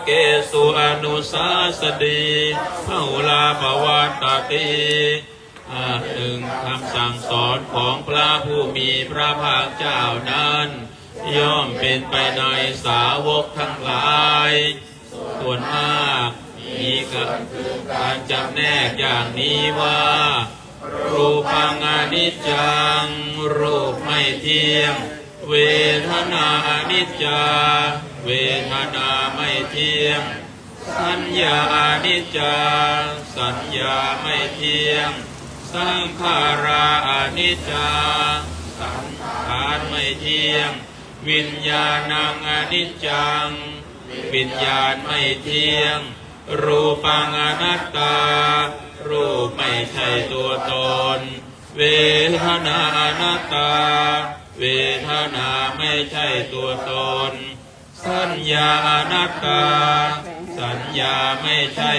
เกสุอนุสาสดีภาหุลาภวัตติหนึ่งคำสั่งสอนของพระผู้มีพระภาคเจ้านั้นย่อมเป็นไปในสาวกทั้งหลายส่วนมากมีการจำแนกอย่างนี้ว่ารูปังอนิจจังรูปไม่เที่ยงเวทนาอนิจจาเวทนาไม่เที่ยงสัญญาอนิจจาสัญญาไม่เที่ยงสังขาราอนิจจาสังขารไม่เที่ยงวิญญาณังอนิจจังวิญญาณไม่เที่ยงรูปังอนัตตารูปไม่ใช่ตัวตนเวทนาอนัตตาเวทนาไม่ใช่ตัวตนสัญญาอนัตตาสัญญาไม่ใช่